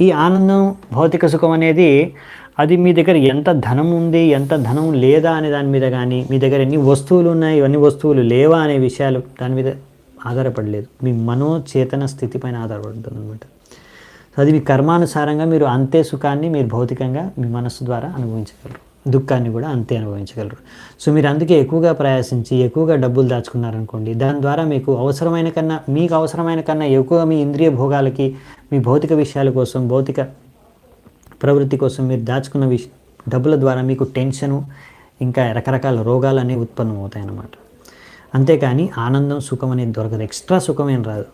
ఈ ఆనందం, భౌతిక సుఖం అనేది అది మీ దగ్గర ఎంత ధనం ఉంది, ఎంత ధనం లేదా అనే దాని మీద కానీ, మీ దగ్గర ఎన్ని వస్తువులు ఉన్నాయి, ఇవన్నీ వస్తువులు లేవా అనే విషయాలు దాని మీద ఆధారపడలేదు. మీ మనోచేతన స్థితి పైన ఆధారపడుతుంది అనమాట. అది మీ కర్మానుసారంగా మీరు అంతే సుఖాన్ని మీరు భౌతికంగా మీ మనస్సు ద్వారా అనుభవించగలరు, దుఃఖాన్ని కూడా అంతే అనుభవించగలరు. సో మీరు అందుకే ఎక్కువగా ప్రయాసించి ఎక్కువగా డబ్బులు దాచుకున్నారనుకోండి, దాని ద్వారా మీకు అవసరమైన కన్నా ఎక్కువ మీ ఇంద్రియ భోగాలకి, మీ భౌతిక విషయాల కోసం, భౌతిక ప్రవృత్తి కోసం మీరు దాచుకున్న డబ్బుల ద్వారా మీకు టెన్షను, ఇంకా రకరకాల రోగాలు అనేవి ఉత్పన్నం అవుతాయి అన్నమాట. అంతేకాని ఆనందం, సుఖం అనేది దొరకదు, ఎక్స్ట్రా సుఖం ఏం రాదు.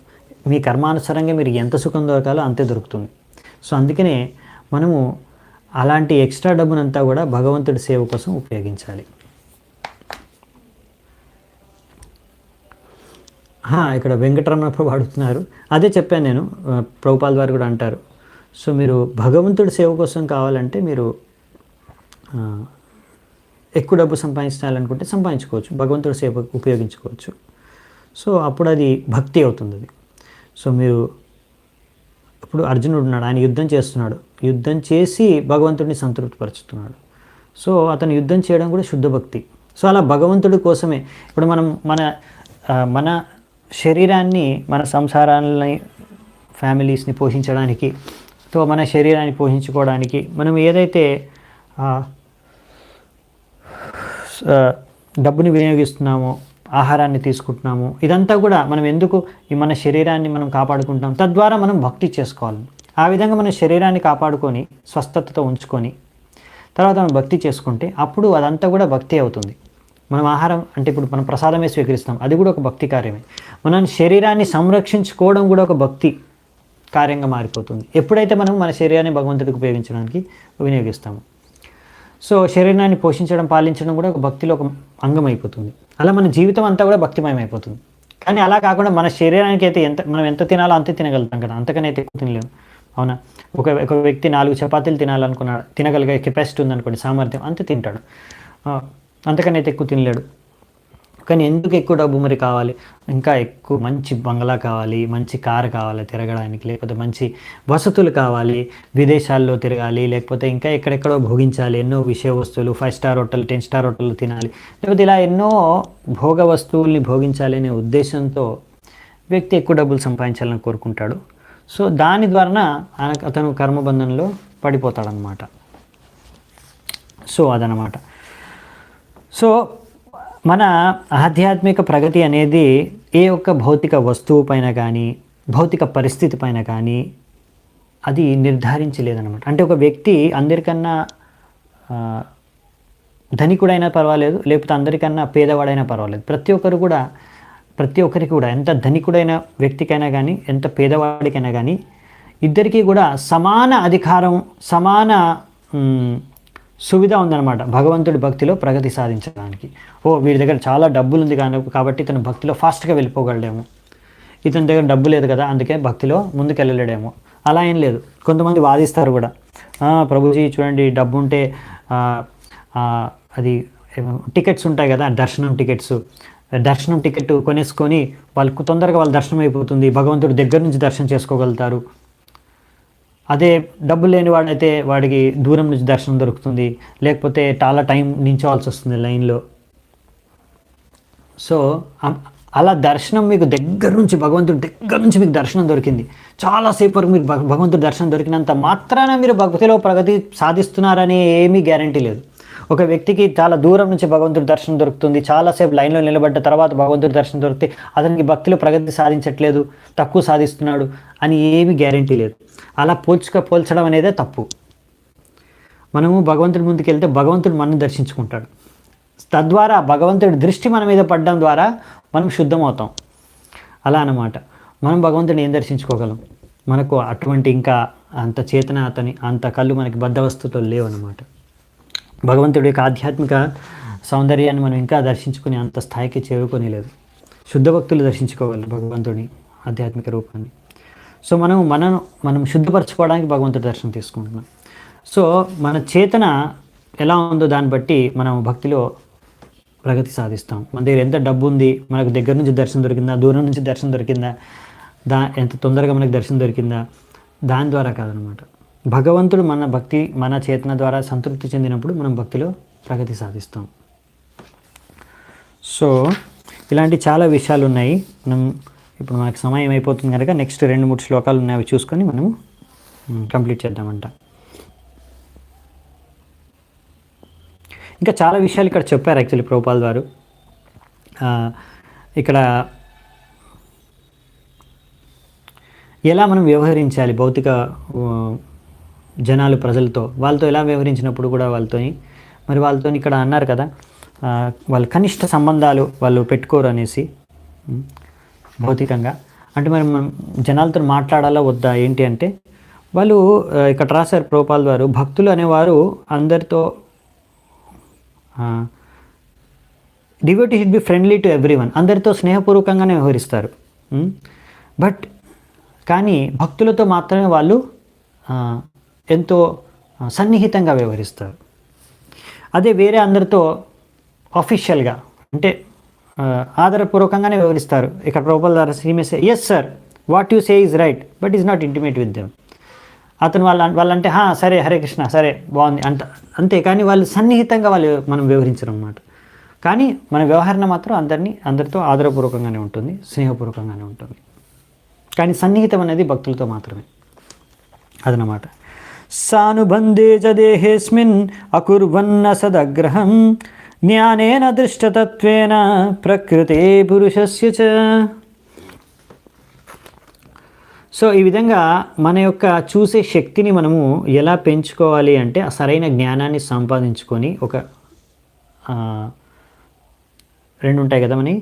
మీ కర్మానుసారంగా మీరు ఎంత సుఖం దొరకాలో అంతే దొరుకుతుంది. సో అందుకనే మనము అలాంటి ఎక్స్ట్రా డబ్బునంతా కూడా భగవంతుడి సేవ కోసం ఉపయోగించాలి. ఇక్కడ వెంకటరమణ ప్రభు అడుగుతున్నారు, అదే చెప్పాను నేను, ప్రభుపాల్ వారు కూడా అంటారు. సో మీరు భగవంతుడి సేవ కోసం కావాలంటే మీరు ఎక్కువ డబ్బు సంపాదించాలనుకుంటే సంపాదించుకోవచ్చు, భగవంతుడి సేవ ఉపయోగించుకోవచ్చు. సో అప్పుడు అది భక్తి అవుతుంది అది. సో మీరు ఇప్పుడు అర్జునుడు ఉన్నాడు, ఆయన యుద్ధం చేస్తున్నాడు, యుద్ధం చేసి భగవంతుడిని సంతృప్తిపరుచుతున్నాడు. సో అతను యుద్ధం చేయడం కూడా శుద్ధ భక్తి. సో అలా భగవంతుడి కోసమే ఇప్పుడు మనం మన శరీరాన్ని, మన సంసారాలని, ఫ్యామిలీస్ని పోషించడానికి, సో మన శరీరాన్ని పోషించుకోవడానికి మనం ఏదైతే డబ్బుని వినియోగిస్తున్నామో, ఆహారాన్ని తీసుకుంటున్నాము, ఇదంతా కూడా మనం ఎందుకు ఈ మన శరీరాన్ని మనం కాపాడుకుంటాం, తద్వారా మనం భక్తి చేసుకోవాలి. ఆ విధంగా మన శరీరాన్ని కాపాడుకొని స్వస్థతతో ఉంచుకొని తర్వాత మనం భక్తి చేసుకుంటే అప్పుడు అదంతా కూడా భక్తి అవుతుంది. మనం ఆహారం అంటే ఇప్పుడు మనం ప్రసాదమే స్వీకరిస్తాం, అది కూడా ఒక భక్తి కార్యమే. మన శరీరాన్ని సంరక్షించుకోవడం కూడా ఒక భక్తి కార్యంగా మారిపోతుంది ఎప్పుడైతే మనం మన శరీరాన్ని భగవంతుడికి ఉపయోగించడానికి వినియోగిస్తాము. సో శరీరాన్ని పోషించడం, పాలించడం కూడా ఒక భక్తిలో ఒక అంగం అయిపోతుంది. అలా మన జీవితం అంతా కూడా భక్తిమయం అయిపోతుంది. కానీ అలా కాకుండా మన శరీరానికి అయితే మనం ఎంత తినాలో అంతే తినగలుగుతాం కదా, అంతకనే అయితే ఎక్కువ తినలేము, అవునా? ఒక వ్యక్తి 4 చపాతీలు తినాలనుకున్నాడు, తినగలిగే కెపాసిటీ ఉందనుకోండి, సామర్థ్యం, అంతే తింటాడు, అంతకనైతే ఎక్కువ తినలేడు. ఒక కానీ ఎందుకు ఎక్కువ డబ్బు మరి కావాలి? ఇంకా ఎక్కువ మంచి బంగ్లా కావాలి, మంచి కారు కావాలి తిరగడానికి, లేకపోతే మంచి వసతులు కావాలి, విదేశాల్లో తిరగాలి, లేకపోతే ఇంకా ఎక్కడెక్కడో భోగించాలి, ఎన్నో విషయ వస్తువులు, 5 స్టార్ హోటల్, 10 స్టార్ హోటల్ తినాలి, లేకపోతే ఇలా ఎన్నో భోగ వస్తువుల్ని భోగించాలి అనే ఉద్దేశంతో వ్యక్తి ఎక్కువ డబ్బులు సంపాదించాలని కోరుకుంటాడు. సో దాని ద్వారా అతను కర్మబంధంలో పడిపోతాడనమాట. సో అదనమాట. సో మన ఆధ్యాత్మిక ప్రగతి అనేది ఏ ఒక్క భౌతిక వస్తువు పైన కానీ, భౌతిక పరిస్థితి పైన కానీ అది నిర్ధారించలేదన్నమాట. అంటే ఒక వ్యక్తి అందరికన్నా ధనికుడైనా పర్వాలేదు, లేకపోతే అందరికన్నా పేదవాడైనా పర్వాలేదు. ప్రతి ఒక్కరికి కూడా ఎంత ధనికుడైన వ్యక్తికైనా కానీ, ఎంత పేదవాడికైనా కానీ ఇద్దరికీ కూడా సమాన అధికారం, సమాన సువిధ ఉందన్నమాట భగవంతుడి భక్తిలో ప్రగతి సాధించడానికి. వీడి దగ్గర చాలా డబ్బులు ఉంది కాబట్టి ఇతను భక్తిలో ఫాస్ట్గా వెళ్ళిపోగలడేమో, ఇతని దగ్గర డబ్బు లేదు కదా అందుకే భక్తిలో ముందుకు వెళ్ళలేడేమో. అలా ఏం లేదు. కొంతమంది వాదిస్తారు కూడా, ప్రభుజీ చూడండి డబ్బు ఉంటే అది టికెట్స్ ఉంటాయి కదా, దర్శనం టికెట్ కొనేసుకొని వాళ్ళకు తొందరగా వాళ్ళ దర్శనం అయిపోతుంది, భగవంతుడి దగ్గర నుంచి దర్శనం చేసుకోగలుగుతారు. అదే డబ్బు లేని వాడైతే వాడికి దూరం నుంచి దర్శనం దొరుకుతుంది, లేకపోతే చాలా టైం నించోవాల్సి వస్తుంది లైన్లో. సో అలా దర్శనం మీకు దగ్గర నుంచి, భగవంతుడి దగ్గర నుంచి మీకు దర్శనం దొరికింది, చాలాసేపు వరకు మీరు భగవంతుడి దర్శనం దొరికినంత మాత్రాన మీరు భక్తిలో ప్రగతి సాధిస్తున్నారని ఏమీ గ్యారంటీ లేదు. ఒక వ్యక్తికి చాలా దూరం నుంచి భగవంతుడి దర్శనం దొరుకుతుంది, చాలాసేపు లైన్లో నిలబడ్డ తర్వాత భగవంతుడి దర్శనం దొరికితే అతనికి భక్తిలో ప్రగతి సాధించట్లేదు, తక్కువ సాధిస్తున్నాడు అని ఏమీ గ్యారంటీ లేదు. అలా పోల్చడం అనేదే తప్పు. మనము భగవంతుడి ముందుకు వెళ్తే భగవంతుడు మనల్ని దర్శించుకుంటాడు. తద్వారా భగవంతుడి దృష్టి మన మీద పడడం ద్వారా మనం శుద్ధమవుతాం. అలా అన్నమాట. మనం భగవంతుడిని ఏం దర్శించుకోగలం? మనకు అటువంటి ఇంకా అంత చేతన అంత కళ్ళు మనకి బద్ధవస్థతో లేవన్నమాట. భగవంతుడి యొక్క ఆధ్యాత్మిక సౌందర్యాన్ని మనం ఇంకా దర్శించుకుని అంత స్థాయికి చేరుకొని లేదు. శుద్ధ భక్తులు దర్శించుకోగలరు భగవంతుడి ఆధ్యాత్మిక రూపాన్ని. సో మనం శుద్ధపరచుకోవడానికి భగవంతుడి దర్శనం తీసుకుంటున్నాం. సో మన చేతన ఎలా ఉందో దాన్ని బట్టి మనం భక్తిలో ప్రగతి సాధిస్తాం. మన దగ్గర ఎంత డబ్బు ఉంది, మనకు దగ్గర నుంచి దర్శనం దొరికిందా, దూరం నుంచి దర్శనం దొరికిందా, ఎంత తొందరగా మనకు దర్శనం దొరికిందా, దాని ద్వారా కాదనమాట. భగవంతుడు మన చేతన ద్వారా సంతృప్తి చెందినప్పుడు మనం భక్తిలో ప్రగతి సాధిస్తాం. సో ఇలాంటి చాలా విషయాలు ఉన్నాయి. ఇప్పుడు మనకు సమయం అయిపోతుంది కనుక నెక్స్ట్ 2-3 శ్లోకాలు ఉన్నాయి, అవి చూసుకొని మనము కంప్లీట్ చేద్దామంట. ఇంకా చాలా విషయాలు ఇక్కడ చెప్పారు యాక్చువల్లీ ప్రభుపాల్ వారు. ఇక్కడ ఎలా మనం వ్యవహరించాలి భౌతిక జనాలు, ప్రజలతో, వాళ్ళతో ఎలా వ్యవహరించినప్పుడు కూడా వాళ్ళతో ఇక్కడ అన్నారు కదా, వాళ్ళ కనిష్ట సంబంధాలు వాళ్ళు పెట్టుకోరు అనేసి భౌతికంగా. అంటే మరి మనం జనాలతో మాట్లాడాలా వద్దా ఏంటి అంటే, వాళ్ళు ఇక్కడ రాశారు ప్రభుపాల్ వారు, భక్తులు అనేవారు అందరితో devotee should be friendly to everyone, అందరితో స్నేహపూర్వకంగానే వ్యవహరిస్తారు. బట్ కానీ భక్తులతో మాత్రమే వాళ్ళు ఎంతో సన్నిహితంగా వ్యవహరిస్తారు. అదే వేరే అందరితో ఆఫీషియల్గా అంటే ఆదరపూర్వకంగానే వ్యవహరిస్తారు. ఇక్కడ ప్రభుపాల్ ద్వారా శ్రీమేసే yes sir what you say is right but is not intimate with them. అతను వాళ్ళంటే సరే హరే కృష్ణ సరే బాగుంది అంతే, కానీ వాళ్ళు సన్నిహితంగా మనం వ్యవహరించరు అన్నమాట. కానీ మన వ్యవహరణ మాత్రం అందరితో ఆదరపూర్వకంగానే ఉంటుంది, స్నేహపూర్వకంగానే ఉంటుంది. కానీ సన్నిహితం అనేది భక్తులతో మాత్రమే, అదనమాట. సానుబంధే చ దేహేస్మిన్ అకుర్వన్న సదగ్రహం జ్ఞానేన దృష్టతత్వేన ప్రకృతే పురుషస్య చ. సో ఈ విధంగా మన యొక్క చూసే శక్తిని మనము ఎలా పెంచుకోవాలి అంటే, సరైన జ్ఞానాన్ని సంపాదించుకొని ఒక 2 ఉంటాయి కదా మనకి,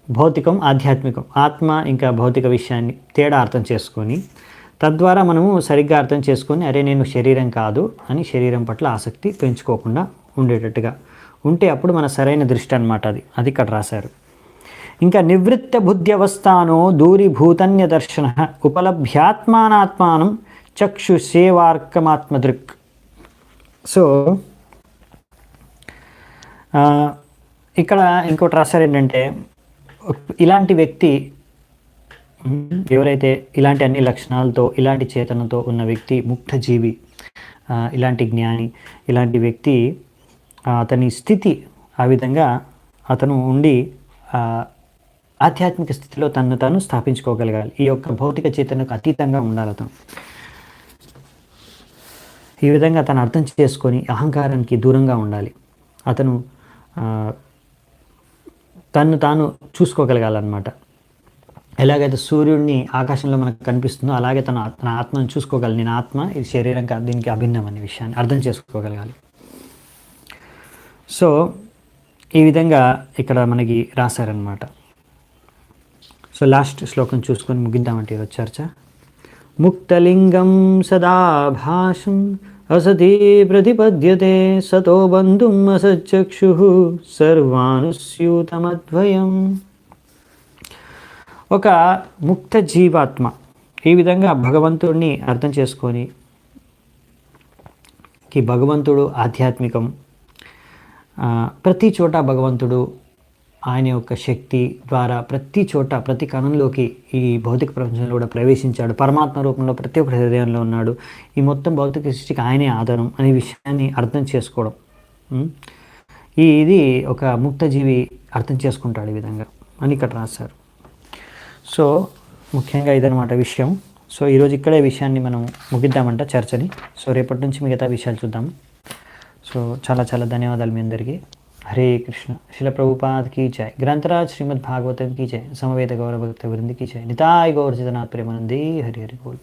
భౌతికం ఆధ్యాత్మికం, ఆత్మ ఇంకా భౌతిక విషయాన్ని తేడా అర్థం చేసుకొని, తద్వారా మనము సరిగ్గా అర్థం చేసుకొని అరే నేను శరీరం కాదు అని శరీరం పట్ల ఆసక్తి పెంచుకోకుండా ఉండేటట్టుగా ఉంటే అప్పుడు మన సరైన దృష్టి అనమాట. అది ఇక్కడ రాశారు. ఇంకా నివృత్త బుద్ధ్యవస్థానో దూరీభూతన్య దర్శన ఉపలభ్యాత్మానాత్మానం చక్షుషేవార్కమాత్మదృక్. సో ఇక్కడ ఇంకోటి రాశారు ఏంటంటే, ఇలాంటి వ్యక్తి ఎవరైతే ఇలాంటి అన్ని లక్షణాలతో, ఇలాంటి చేతనతో ఉన్న వ్యక్తి ముక్త జీవి, ఇలాంటి జ్ఞాని, ఇలాంటి వ్యక్తి అతని స్థితి ఆ విధంగా అతను ఉండి ఆధ్యాత్మిక స్థితిలో తనను తాను స్థాపించుకోగలగాలి. ఈ యొక్క భౌతిక చేతనకు అతీతంగా ఉండాలి అతను. ఈ విధంగా తను అర్థం చేసుకొని అహంకారానికి దూరంగా ఉండాలి. అతను తను తాను చూసుకోగలగాలన్నమాట. ఎలాగైతే సూర్యుడిని ఆకాశంలో మనకు కనిపిస్తుందో అలాగే తన ఆత్మను చూసుకోగలి. నేను ఆత్మ, ఇది శరీరం కాదు, దీనికి అభిన్నం అనే విషయాన్ని అర్థం చేసుకోగలగాలి. సో ఈ విధంగా ఇక్కడ మనకి రాశారనమాట. సో లాస్ట్ శ్లోకం చూసుకొని ముగిద్దామంటే ఈరోజు చర్చ. ముక్తలింగం సదా భాషం అసతి ప్రతిపద్యతే సతో బంధుం అసచక్షు సర్వానుస్యూతమద్వయం. ఒక ముక్త జీవాత్మ ఈ విధంగా భగవంతుడిని అర్థం చేసుకొని, భగవంతుడు ఆధ్యాత్మికం, ప్రతి చోట భగవంతుడు ఆయన యొక్క శక్తి ద్వారా ప్రతి చోట ప్రతి కణంలోకి ఈ భౌతిక ప్రపంచంలో కూడా ప్రవేశించాడు. పరమాత్మ రూపంలో ప్రతి ఒక్క హృదయంలో ఉన్నాడు. ఈ మొత్తం భౌతిక సృష్టికి ఆయనే ఆధారం అనే విషయాన్ని అర్థం చేసుకోవడం, ఇది ఒక ముక్తజీవి అర్థం చేసుకుంటాడు ఈ విధంగా అని ఇక్కడ రాశారు. సో ముఖ్యంగా ఇదనమాట విషయం. సో ఈరోజు ఇక్కడే విషయాన్ని మనం ముగిద్దామంట చర్చని. సో రేపటి నుంచి మిగతా విషయాలు చూద్దాం. సో చాలా చాలా ధన్యవాదాలు మీ అందరికీ. हरे कृष्ण. शिल प्रभुपाद की जय. ग्रंथराज श्रीमद् भागवतम की जय. समवेत गौरव भक्त वृंद की जय. निताय गौर जितनाथ प्रेमानंदे. हरि हरि बोल.